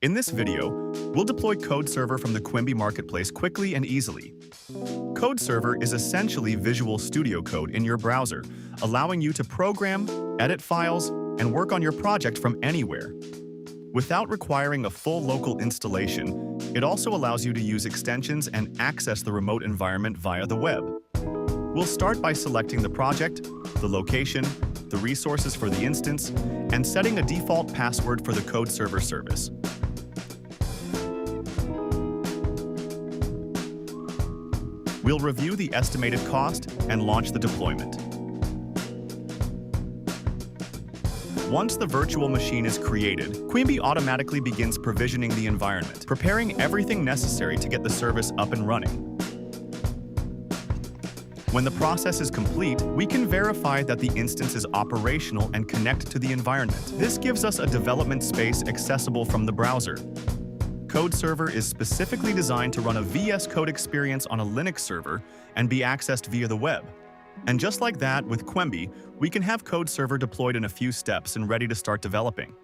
In this video, we'll deploy CodeServer from the Cuemby Marketplace quickly and easily. CodeServer is essentially Visual Studio Code in your browser, allowing you to program, edit files, and work on your project from anywhere. Without requiring a full local installation, it also allows you to use extensions and access the remote environment via the web. We'll start by selecting the project, the location, the resources for the instance, and setting a default password for the CodeServer service. We'll review the estimated cost and launch the deployment. Once the virtual machine is created, Cuemby automatically begins provisioning the environment, preparing everything necessary to get the service up and running. When the process is complete, we can verify that the instance is operational and connect to the environment. This gives us a development space accessible from the browser. CodeServer is specifically designed to run a VS Code experience on a Linux server and be accessed via the web. And just like that, with Cuemby, we can have CodeServer deployed in a few steps and ready to start developing.